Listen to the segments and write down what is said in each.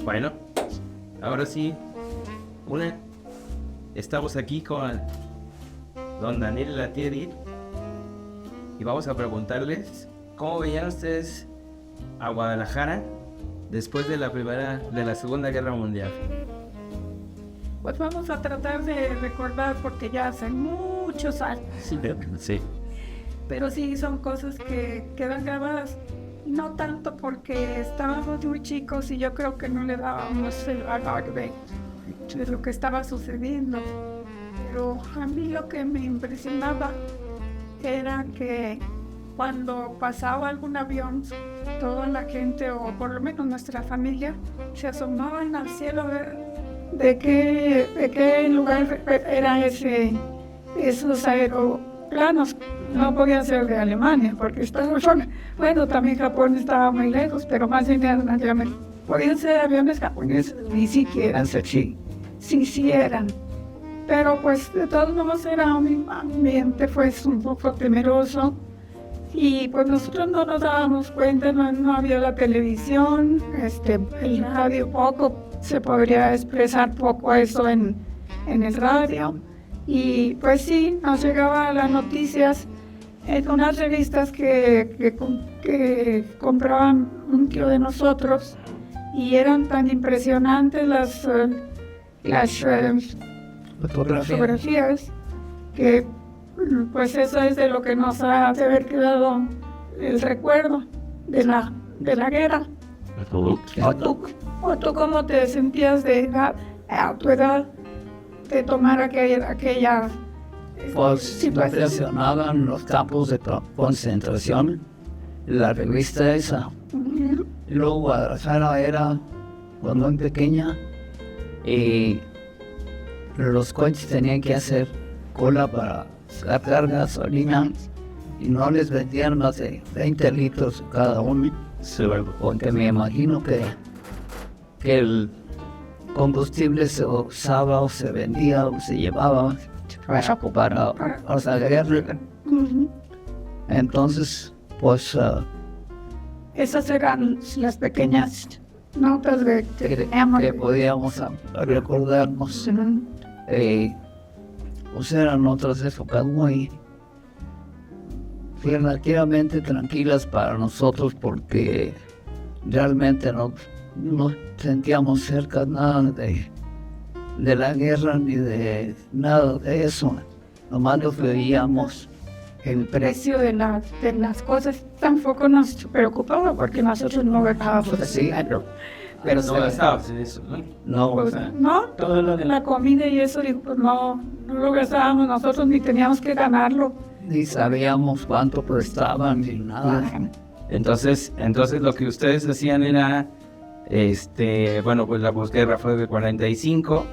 Bueno, ahora sí, estamos aquí con don Daniel Latieri y vamos a preguntarles cómo veían ustedes a Guadalajara después de la Segunda Guerra Mundial. Pues vamos a tratar de recordar porque ya hace muchos años. Sí. Pero sí son cosas que quedan grabadas. No tanto porque estábamos muy chicos y yo creo que no le dábamos el valor de lo que estaba sucediendo. Pero a mí lo que me impresionaba era que cuando pasaba algún avión, toda la gente, o por lo menos nuestra familia, se asomaban al cielo de qué lugar era esos aeroplanos. No podían ser de Alemania, porque bueno, también Japón estaba muy lejos, pero más bien podían ser aviones japoneses, ni siquiera sí eran. Pero pues de todos modos era un ambiente pues un poco temeroso y pues nosotros no nos dábamos cuenta, no había la televisión, el radio poco, se podría expresar poco eso en el radio. Y pues sí, nos llegaban las noticias en unas revistas que compraban un tío de nosotros y eran tan impresionantes las fotografías que pues eso es de lo que nos ha de haber quedado el recuerdo de la guerra. ¿O tú cómo te sentías a tu edad de tomar aquella Pues situación? mencionaban los campos de concentración, la revista esa. Y luego Guadalajara era cuando muy pequeña y los coches tenían que hacer cola para sacar gasolina y no les vendían más de 20 litros cada uno, porque me imagino que el combustible se usaba o se vendía o se llevaba para la guerra. Entonces, pues Esas eran las pequeñas notas que podíamos recordarnos. Pues eran otras épocas muy relativamente tranquilas para nosotros porque realmente no sentíamos cerca nada de la guerra ni de nada de eso. Nomás lo veíamos. el precio de las cosas tampoco nos preocupaba porque nosotros no gastábamos así. Pero no gastabas en eso, ¿no? No, Pues, no, todo lo de la comida y eso, digo, pues no lo gastábamos nosotros ni teníamos que ganarlo. ni sabíamos cuánto prestaban ni nada. Entonces lo que ustedes hacían era, bueno, pues la posguerra fue de 45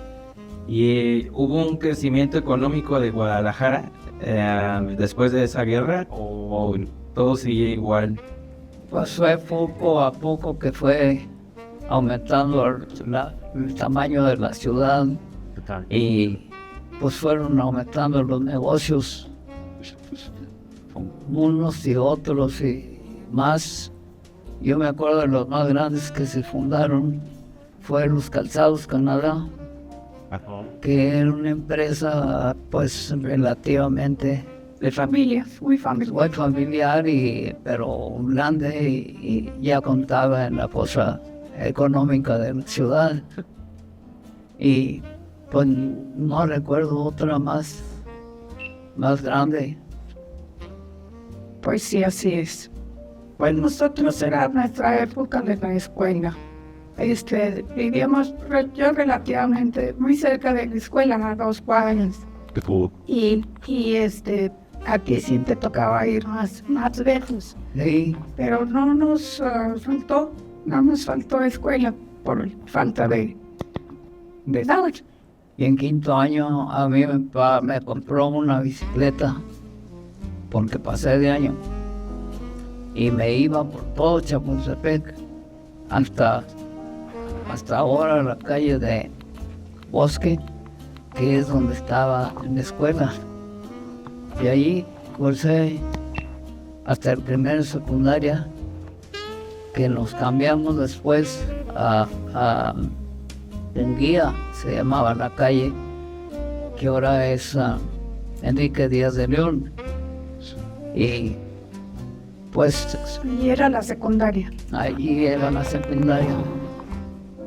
y hubo un crecimiento económico de Guadalajara después de esa guerra o todo sigue igual. Pues fue poco a poco que fue aumentando el tamaño de la ciudad y pues fueron aumentando los negocios unos y otros y más. Yo me acuerdo de los más grandes que se fundaron fue los Calzados Canadá, que era una empresa pues relativamente De familia, muy familiar pero grande y ya contaba en la cosa económica de la ciudad y pues no recuerdo otra más grande. Pues sí, así es. Pues nosotros era nuestra época de la escuela. Vivíamos yo relativamente muy cerca de la escuela, a 2 cuadras. Y aquí sí te tocaba ir más veces. Sí. Pero no nos faltó escuela por falta de nada. Y en 5º año a mí mi papá me compró una bicicleta porque pasé de año y me iba por todo Chapultepec hasta ahora la calle de Bosque, que es donde estaba en la escuela, y ahí cursé hasta el primero secundaria, que nos cambiamos después en Guía, se llamaba la calle, que ahora es Enrique Díaz de León. Y pues Y era la secundaria. allí era la secundaria.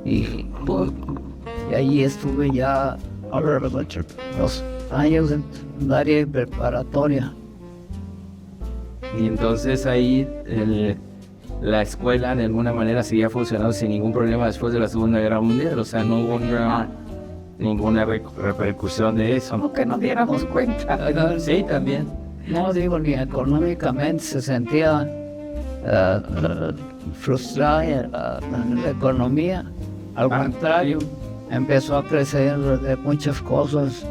Y allí estuve ya los años de secundaria y preparatoria. Y entonces ahí la escuela de alguna manera seguía funcionando sin ningún problema después de la Segunda Guerra Mundial. O sea, no hubo ninguna repercusión de eso. Como que nos diéramos cuenta. Sí, también. No digo, ni económicamente se sentía frustrada la economía. Al contrario, empezó a crecer de muchas cosas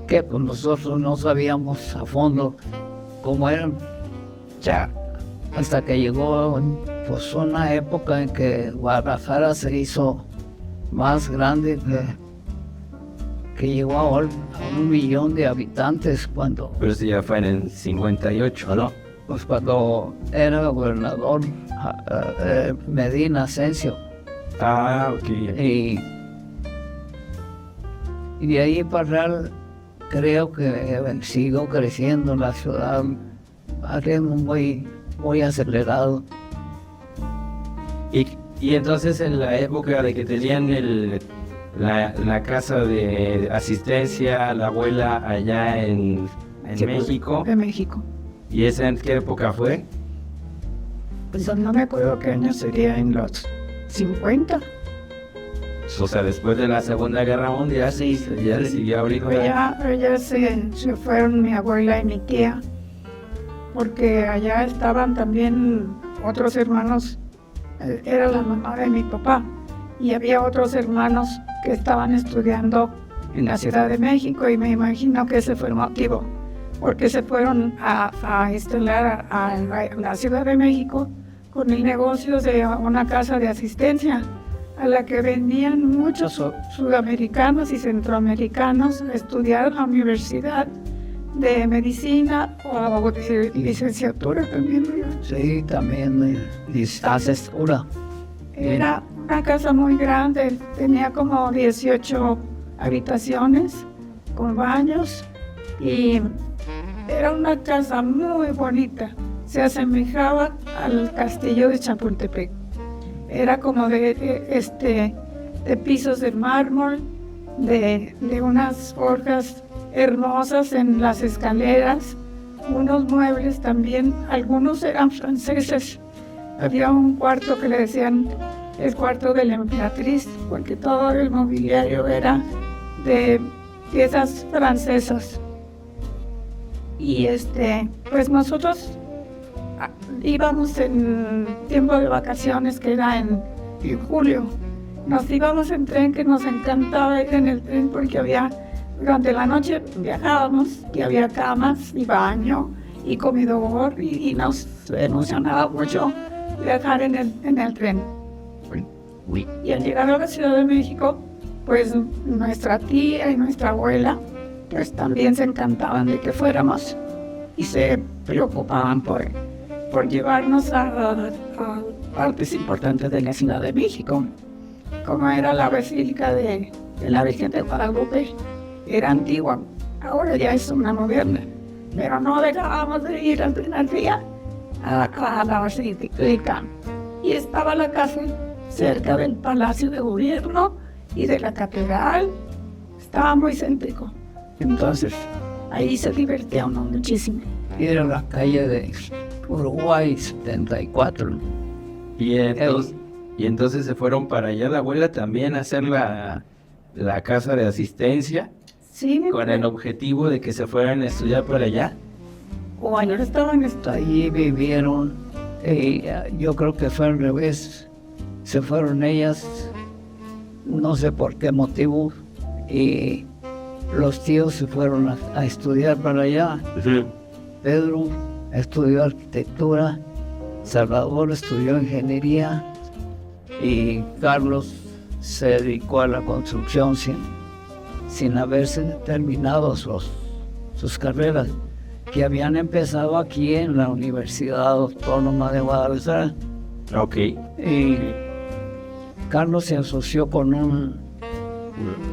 que pues, nosotros no sabíamos a fondo cómo eran. Ya, hasta que llegó pues, una época en que Guadalajara se hizo más grande, que llegó a 1 millón de habitantes Pero eso ya fue en el 58, ¿no? pues cuando era gobernador Medina Asensio. Ok. Y de ahí para real, creo que sigo creciendo la ciudad a ritmo muy acelerado. Y entonces en la época de que tenían la casa de asistencia, la abuela allá en México, De México. ¿y esa en qué época fue? Pues no me acuerdo qué año sería, en los 50. O sea, después de la Segunda Guerra Mundial, sí, ya siguió abriendo. Ellas se fueron, mi abuela y mi tía, porque allá estaban también otros hermanos. Era la mamá de mi papá, y había otros hermanos que estaban estudiando en la Ciudad de México, y me imagino que ese fue el motivo, porque se fueron a instalar a la Ciudad de México con el negocio de una casa de asistencia a la que vendían muchos sudamericanos y centroamericanos a estudiar en la universidad de medicina o de licenciatura también. Sí, también licenciatura. Era una casa muy grande, tenía como 18 habitaciones con baños, y era una casa muy bonita. Se asemejaba al castillo de Chapultepec. Era como de pisos de mármol, de unas forjas hermosas en las escaleras, unos muebles también, algunos eran franceses. Había un cuarto que le decían el cuarto de la emperatriz, porque todo el mobiliario era de piezas francesas. Y pues nosotros íbamos en tiempo de vacaciones, que era en julio. Nos íbamos en tren, que nos encantaba ir en el tren, porque durante la noche viajábamos y había camas y baño y comedor, y nos emocionaba mucho viajar en el tren. Y al llegar a la Ciudad de México, pues nuestra tía y nuestra abuela pues también se encantaban de que fuéramos, y se preocupaban por llevarnos a partes importantes de la Ciudad de México, como era la Basílica de la Virgen de Guadalupe. Era antigua, ahora ya es una moderna, pero no dejábamos de ir al primer día a la Basílica. Y estaba la casa cerca del Palacio de Gobierno y de la Catedral, estaba muy céntrico. Entonces, ahí se divertía uno muchísimo. Era la calle de Uruguay 74. Y entonces se fueron para allá la abuela también a hacer la casa de asistencia, Sí, con el objetivo de que se fueran a estudiar para allá. Bueno, estaban Allí vivieron, yo creo que fue al revés. Se fueron ellas, no sé por qué motivo, y los tíos se fueron a estudiar para allá. Pedro estudió arquitectura, Salvador estudió ingeniería, y Carlos se dedicó a la construcción sin haberse terminado sus carreras, que habían empezado aquí en la Universidad Autónoma de Guadalajara. Ok. Carlos se asoció con un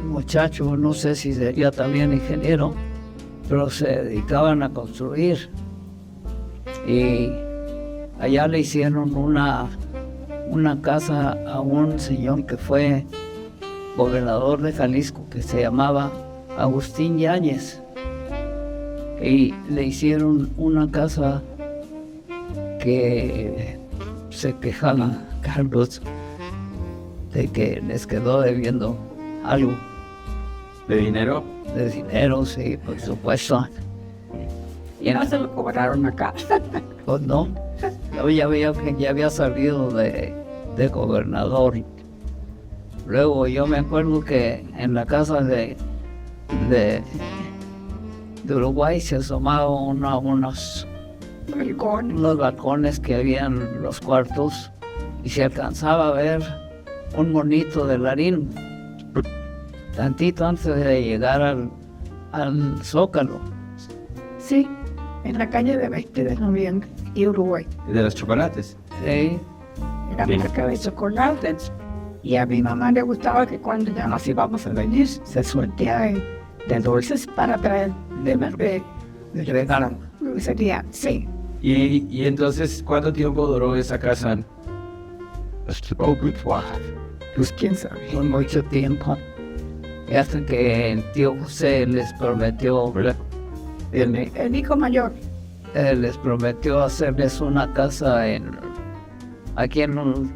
muchacho, no sé si sería también ingeniero, pero se dedicaban a construir. Y allá le hicieron una casa a un señor que fue gobernador de Jalisco, que se llamaba Agustín Yáñez. Y le hicieron una casa que se quejaba Carlos de que les quedó debiendo algo. ¿De dinero? De dinero, sí, por supuesto. Y no se lo cobraron acá. Pues no, ya había salido de gobernador. Luego yo me acuerdo que en la casa de Uruguay se asomaban unos balcones que habían en los cuartos y se alcanzaba a ver un monito de Larín, tantito antes de llegar al Zócalo. Sí, en la calle de 20 de noviembre y Uruguay. ¿De los chocolates? Sí, Era Bien. marca de chocolates. Y a mi mamá le gustaba que cuando ya nos íbamos a venir, se surtía de dulces para traer de regalo. Sería, sí. Y entonces, ¿cuánto tiempo duró esa casa? Pues quién sabe. por mucho tiempo. Y hasta que el tío José les prometió, ¿Verdad? El hijo mayor. les prometió hacerles una casa aquí en un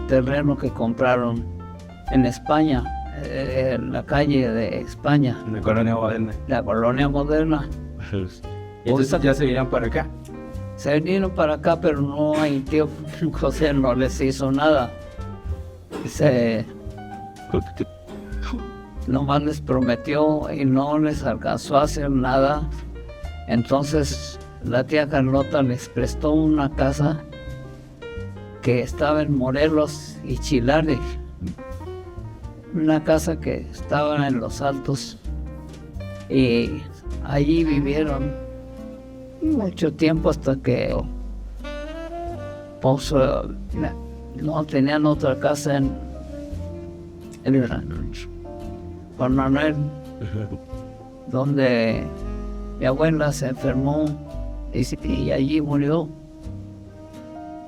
terreno que compraron en España, en la calle de España, En la colonia moderna. la colonia moderna. Y entonces ya se vinieron para acá. Se vinieron para acá, pero no, el tío José no les hizo nada. Nomás les prometió y no les alcanzó a hacer nada. Entonces la tía Carlota les prestó una casa que estaba en Morelos y Chilare. Una casa que estaba en los Altos. Y allí vivieron mucho tiempo hasta que pues, no tenían otra casa en Juan Manuel, donde mi abuela se enfermó y allí murió.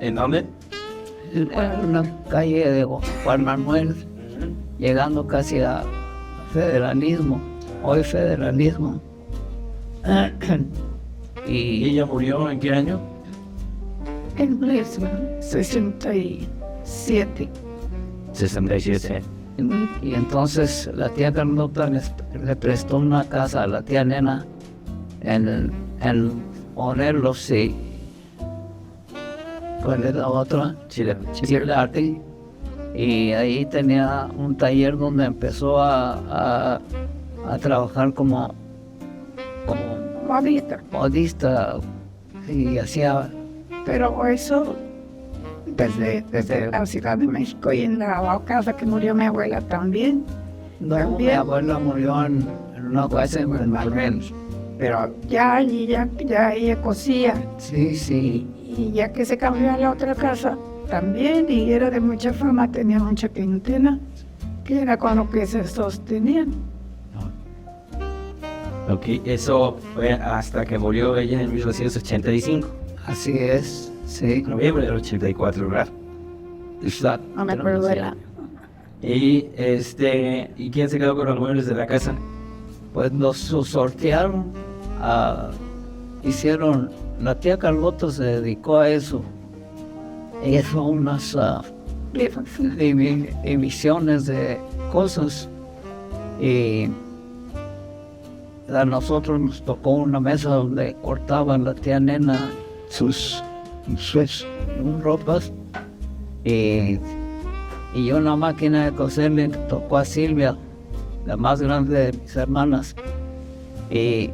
¿En dónde? En una calle de Juan Manuel, llegando casi a Federalismo, hoy Federalismo. ¿Y Y ella murió en qué año? En 67. 67. Y entonces la tía Carlota le prestó una casa a la tía Nena en Morelos y ¿cuál es la otra? Chilarte. Y ahí tenía un taller donde empezó a trabajar como Modista. modista y hacía Pero eso desde la Ciudad de México y en la casa que murió mi abuela también. no, mi También. abuela murió en una casa en Marvel. Pero ya allí ya ella cosía. Sí. Y ya que se cambió a la otra casa también, y era de mucha fama, tenía mucha clientela, que era con lo que se sostenían. Ok, eso fue hasta que murió ella en 1985. Así es, sí. Noviembre del 84, ¿verdad? No me acuerdo de la... Y ¿y quién se quedó con los muebles de la casa? Pues nos sortearon, hicieron, la tía Carlota se dedicó a eso. Hizo unas divisiones de cosas y a nosotros nos tocó una mesa donde cortaban la tía Nena sus ropas y una máquina de coser le tocó a Silvia, la más grande de mis hermanas, y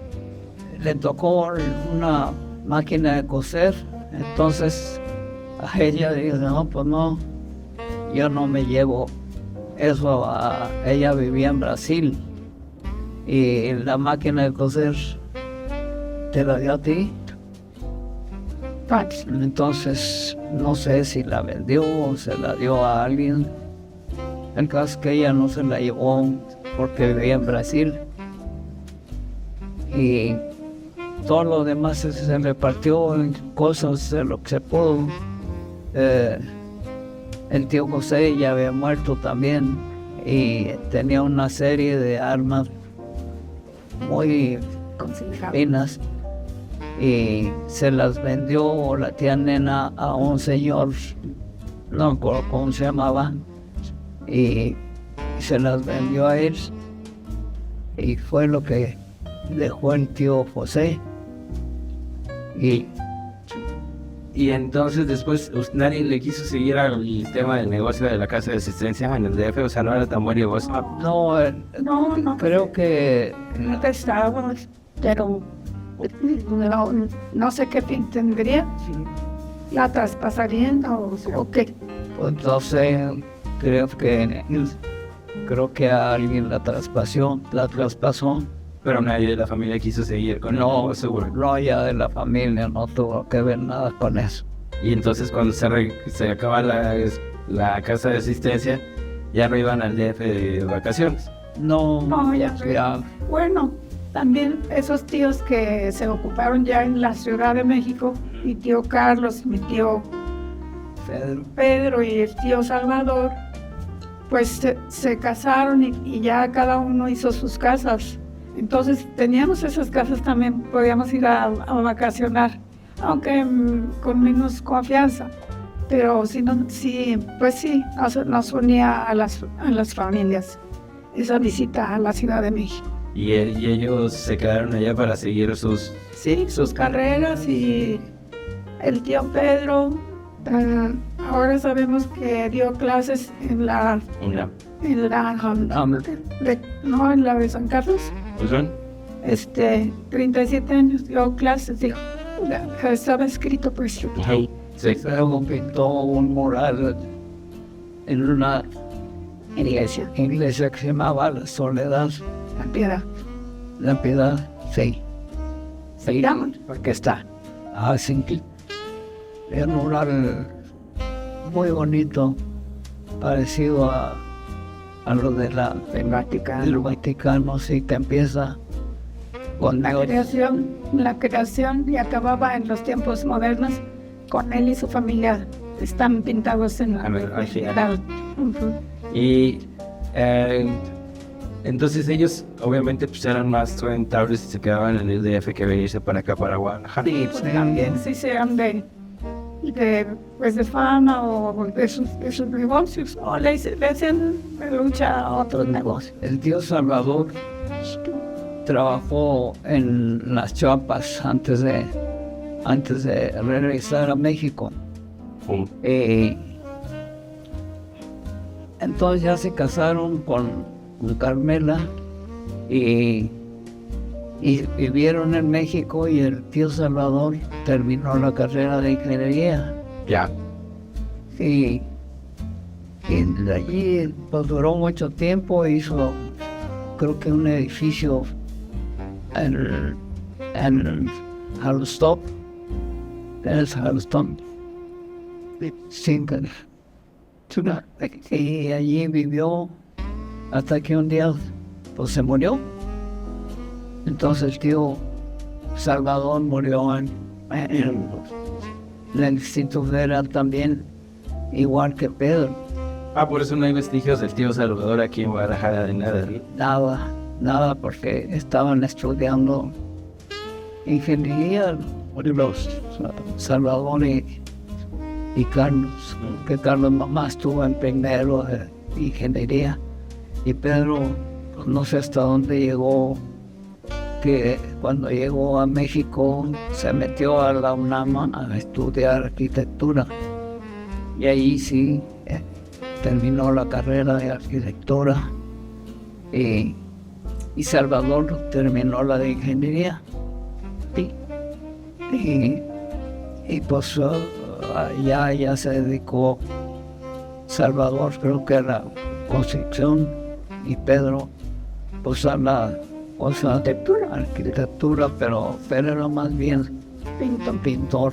le tocó una máquina de coser. Entonces a ella dijo, no, pues no, yo no me llevo eso ella vivía en Brasil y la máquina de coser te la dio a ti. Entonces, no sé si la vendió o se la dio a alguien. El caso es que ella no se la llevó porque vivía en Brasil. Y todo lo demás se repartió en cosas de lo que se pudo. El tío José ya había muerto también y tenía una serie de armas muy finas y se las vendió la tía Nena a un señor, no me acuerdo cómo se llamaba, y se las vendió a él y fue lo que dejó el tío José. Y entonces después nadie le quiso seguir al tema del negocio de la casa de asistencia en el DF, o sea, no era tan buen negocio. No, creo que no te estábamos, pero no sé qué fin tendría. ¿La traspasarían o qué? pues no sé, creo que a alguien la traspasó, Pero nadie de la familia quiso seguir con el negocio, seguro. No, ya de la familia no tuvo que ver nada con eso. Y entonces cuando se acaba la casa de asistencia, ya no iban al DF de vacaciones. No, ya. Bueno, también esos tíos que se ocuparon ya en la Ciudad de México, mi tío Carlos, mi tío Pedro y el tío Salvador, pues se casaron y ya cada uno hizo sus casas. Entonces teníamos esas casas también, podíamos ir a vacacionar, aunque con menos confianza. Pero nos unía a las familias esa visita a la Ciudad de México. Y ellos se quedaron allá para seguir sus carreras. Y el tío Pedro, ahora sabemos que dio clases en la de San Carlos. ¿Pues son? 37 años dio clases, dijo. Estaba escrito por su Sí. Luego pintó un mural en una iglesia que se llamaba La Soledad. La Piedad, sí. Se llama. Porque está así. Es un mural muy bonito, parecido a lo del Vaticano, sí, que empieza con la creación y acababa en los tiempos modernos con él y su familia. Están pintados en la Y entonces ellos obviamente pues eran más rentables y se quedaban en el DF que venirse para acá, para Guadalajara. Sí, pues también sí sean de fama o de sus negocios, o le hacían lucha a otros negocios. El tío Salvador trabajó en las Chiapas antes de regresar a México. Entonces ya se casaron con Carmela y vivieron en México, y el tío Salvador terminó la carrera de ingeniería. Ya. Y de allí pues, duró mucho tiempo, hizo creo que un edificio en Halston. Y allí vivió hasta que un día pues se murió. Entonces el tío Salvador murió en el Instituto Federal también, igual que Pedro. Por eso no hay vestigios del tío Salvador aquí en Guadalajara de nada. Nada, porque estaban estudiando ingeniería, Salvador y Carlos, que Carlos mamá estuvo en primero de ingeniería, y Pedro pues, no sé hasta dónde llegó, que cuando llegó a México se metió a la UNAM a estudiar arquitectura, y ahí sí terminó la carrera de arquitectura, y Salvador terminó la de ingeniería. Y pues ya se dedicó Salvador, creo que a la construcción, y Pedro pues a la arquitectura, pero era más bien pintor.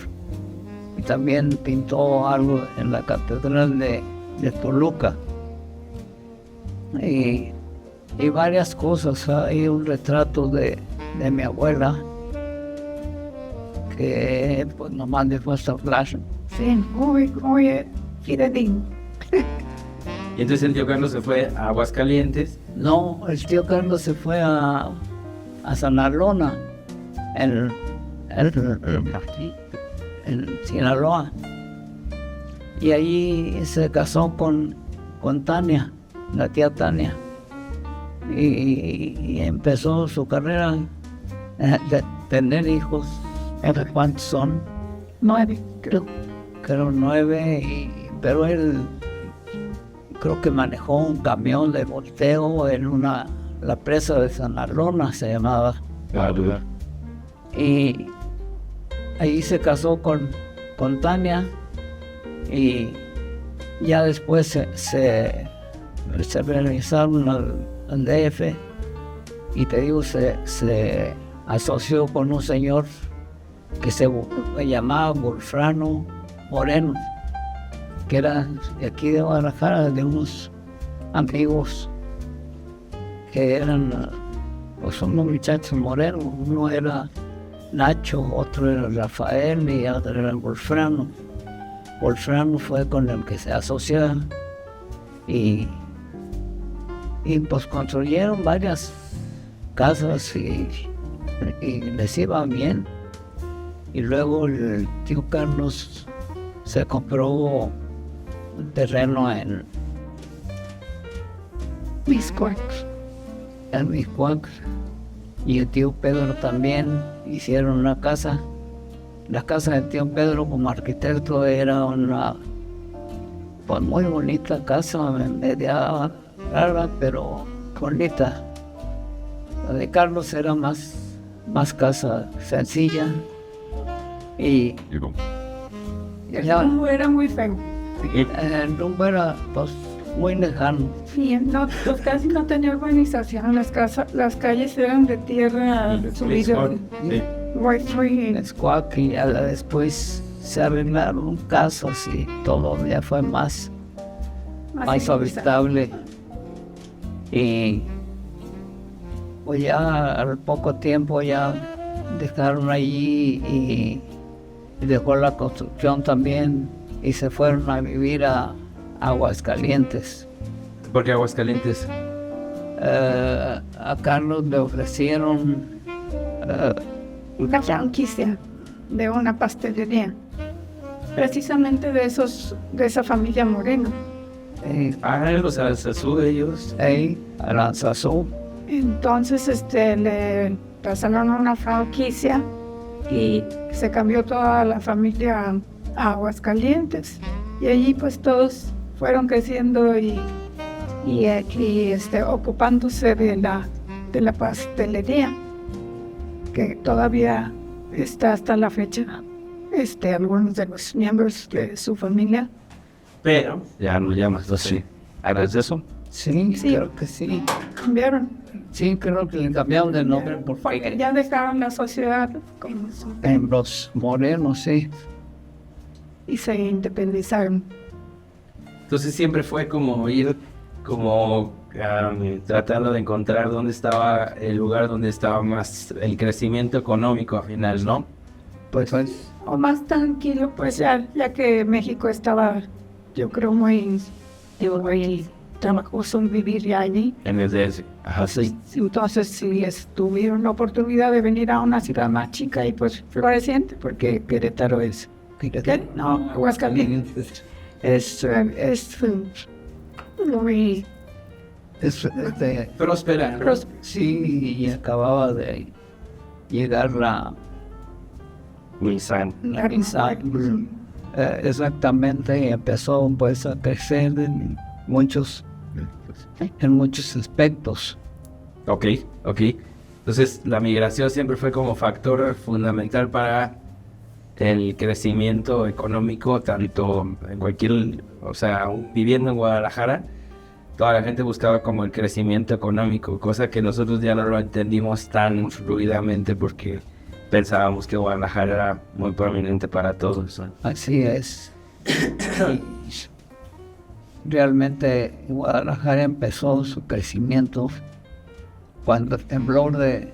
y también pintó algo en la catedral de Toluca. Y varias cosas. Hay un retrato de mi abuela que pues nomás le fue hasta flash. Sí, muy fidedigno. Y entonces el tío Carlos se fue a Aguascalientes. No, el tío Carlos se fue a Sanalona, en Sinaloa. Y allí se casó con Tania, la tía Tania. Y empezó su carrera de tener hijos. ¿Cuántos son? 9. Creo 9, pero él creo que manejó un camión de volteo en la presa de Sanalona se llamaba. Y ahí se casó con Tania y ya después se realizaron al DF y te digo, se asoció con un señor que se llamaba Wolfrano Moreno, que era de aquí de Guadalajara, de unos amigos que eran, pues unos muchachos morenos. Uno era Nacho, otro era Rafael y otro era Wolfrano. Wolfrano fue con el que se asociaron y pues construyeron varias casas y les iba bien. Y luego el tío Carlos se compró un terreno en Miscuac. Y el tío Pedro también hicieron una casa. La casa del tío Pedro como arquitecto era una pues muy bonita casa, media rara, pero bonita. La de Carlos era más casa sencilla y Ya era muy feo. el rumbo era pues muy lejano. Sí, no, pues casi no tenía urbanización. Las calles eran de tierra subida. Sí. Muy Escuac, y ya después se arreglaron casas y todo ya fue más habitable. Y pues ya al poco tiempo ya dejaron allí y dejó la construcción también y se fueron a vivir a Aguascalientes. ¿Por qué Aguascalientes? A Carlos le ofrecieron una franquicia de una pastelería, precisamente de esa familia Moreno. Los Aranzazú de ellos. Aranzazú. Entonces le pasaron una franquicia y se cambió toda la familia a Aguascalientes. Y allí pues todos fueron creciendo y ocupándose de la pastelería, que todavía está hasta la fecha. Algunos de los miembros de su familia. Pero ya no llamas así. ¿Aranzazú? Sí, Sí. creo que sí. Cambiaron. Sí, creo que le cambiaron de nombre Porque porque ya dejaron la sociedad como en los morenos, sí. y se independizaron. Entonces siempre fue como ir tratando de encontrar dónde estaba el lugar donde estaba más el crecimiento económico al final, ¿no? Pues O más tranquilo, pues ya que México estaba, yo creo, muy trabajoso en vivir ya allí. En el DS. Ajá, sí. Entonces sí tuvieron la oportunidad de venir a una ciudad más chica y pues floreciente, porque Querétaro es... No, Aguascalientes. Es muy... Próspera. Sí, y acababa de llegar la Nissan. Nissan. Exactamente, empezó pues a crecer en muchos aspectos. Ok. Entonces la migración siempre fue como factor fundamental para el crecimiento económico, tanto en cualquier, viviendo en Guadalajara, toda la gente buscaba como el crecimiento económico, cosa que nosotros ya no lo entendimos tan fluidamente porque pensábamos que Guadalajara era muy prominente para todos, ¿no? Así es. Realmente Guadalajara empezó su crecimiento cuando el temblor de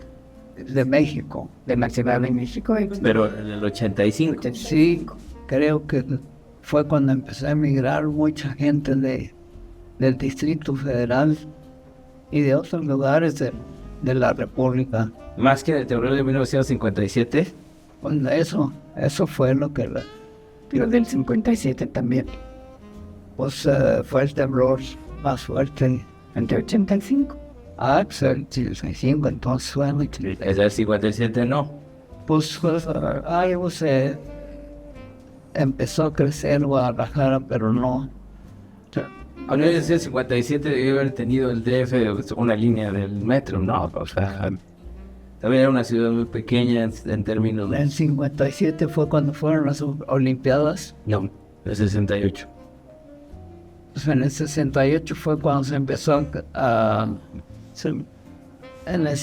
México, de la Ciudad de México. Pero en el 85. Sí, creo que fue cuando empezó a emigrar mucha gente del Distrito Federal y de otros lugares de la República. Más que el temblor de 1957. Bueno, eso fue lo que Pero del 57 también. pues fue el temblor más fuerte. Entre 85. Pues el 85, entonces fue Es del 57 no. pues algo se empezó a crecer Guadalajara, pero no. Cuando yo decía 57 debió haber tenido el DF una línea del metro, ¿no? O sea, también era una ciudad muy pequeña en términos En el 57 fue cuando fueron las Olimpiadas. No, el 68. Pues en el 68 fue cuando se empezó en el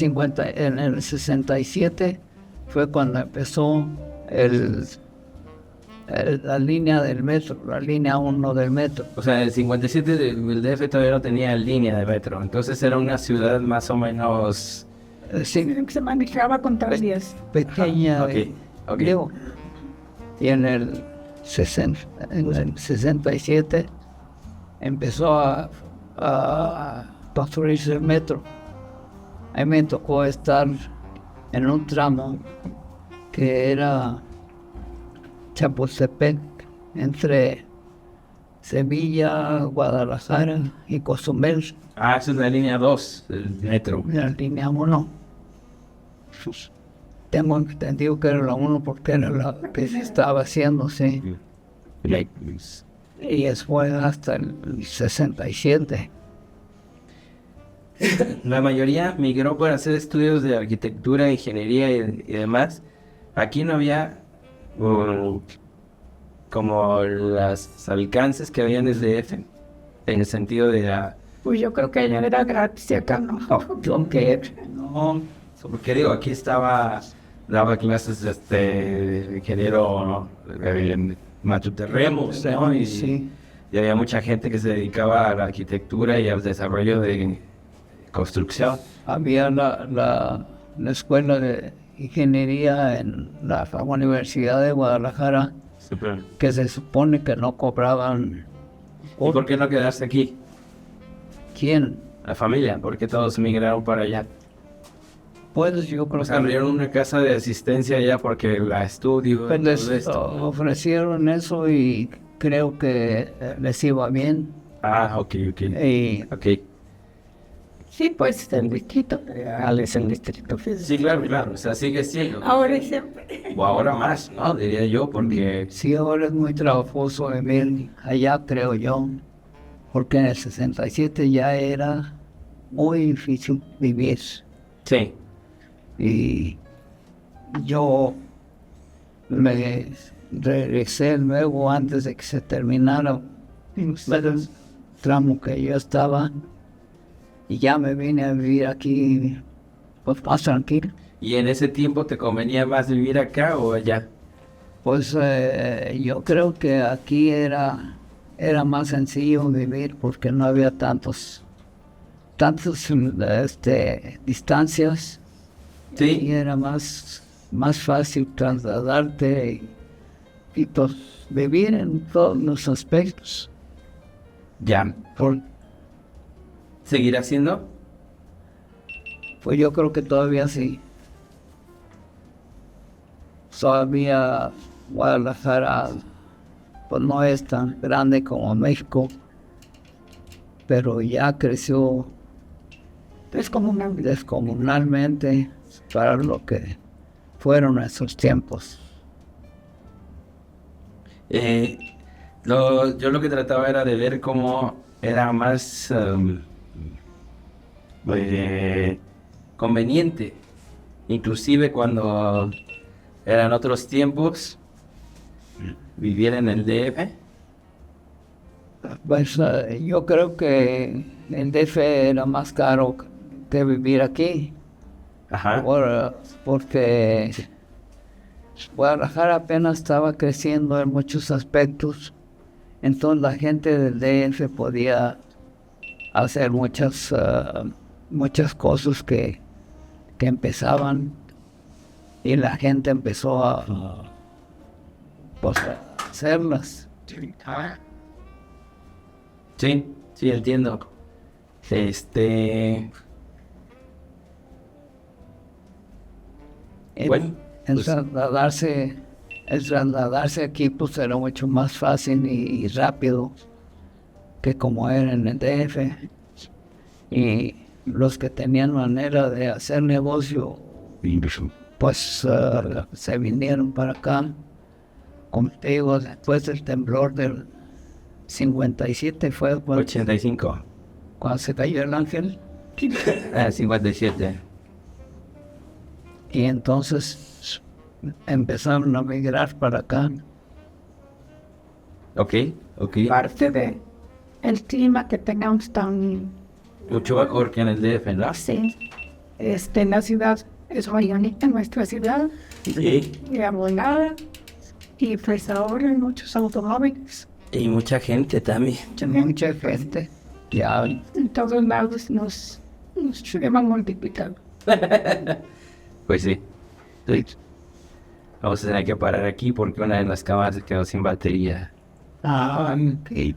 67 fue cuando empezó la línea del metro, la línea 1 del metro. O sea, en el 57 el DF todavía no tenía línea de metro, entonces era una ciudad más o menos... Sí, Se manejaba con tablillas. pequeña. Ok. Digo, y en el 67 empezó a construirse el metro. A mí me tocó estar en un tramo que era Chapultepec, entre Sevilla, Guadalajara y Cozumel, Esa es la línea 2 del metro. la línea 1. Tengo entendido que era la 1 porque era la que se estaba haciendo, sí. Y eso fue hasta el 67. La mayoría migró para hacer estudios de arquitectura, ingeniería y demás. Aquí no había como los alcances que había en el DF, en el sentido de la... Pues yo creo que allá era gratis y acá no. No, porque digo, aquí daba clases de ingeniero Matuterremos, ¿no? Sí. Y había mucha gente que se dedicaba a la arquitectura y al desarrollo de construcción. Había la escuela de ingeniería en la Universidad de Guadalajara, Super. que se supone que no cobraban. ¿Y por qué no quedarse aquí? ¿Quién? La familia, porque todos migraron para allá. Pues yo creo O sea, abrieron una casa de asistencia allá porque la estudio y les todo esto. ofrecieron eso y creo que les iba bien. Ok. Y Ok. Sí, pues el distrito federal es el distrito federal. Sí, claro. O sea, sigue siendo. Ahora y siempre. O ahora más, ¿no? Diría yo, porque... sí, ahora es muy trabajoso vivir allá, creo yo, porque en el 67 ya era muy difícil vivir. Sí. Y yo me regresé luego antes de que se terminara el tramo que yo estaba y ya me vine a vivir aquí pues más tranquilo. ¿Y en ese tiempo te convenía más vivir acá o allá? Pues yo creo que aquí era más sencillo vivir porque no había tantas distancias. Sí. Y era más fácil trasladarte y pues, vivir en todos los aspectos. Ya. ¿Seguirá siendo? Pues yo creo que todavía sí. Todavía Guadalajara pues no es tan grande como México, pero ya creció descomunalmente para lo que fueron esos tiempos. Yo lo que trataba era de ver cómo era más conveniente, inclusive cuando eran otros tiempos, vivir en el DF. Pues yo creo que el DF era más caro que vivir aquí. Ajá. Porque Guadalajara apenas estaba creciendo en muchos aspectos, entonces la gente del DF podía hacer muchas cosas que empezaban, y la gente empezó a hacerlas. Sí, sí, entiendo. Bueno, El pues, trasladarse aquí pues era mucho más fácil y rápido que como era en el DF. Y los que tenían manera de hacer negocio, pues se vinieron para acá. Como te digo, después del temblor del 57 fue cuando 85. se cayó el ángel. 57. Y entonces empezaron a migrar para acá. Ok. Parte de el clima que tengamos tan Mucho mejor que en el DF, ¿no? así. En la ciudad es muy bonita, nuestra ciudad, Sí. y abonada. Y pues ahora hay muchos automóviles. Y mucha gente también. Mucha gente. Ya, En todos lados nos hemos multiplicado. Pues sí. Vamos a tener que parar aquí porque una de las cámaras se quedó sin batería. ok.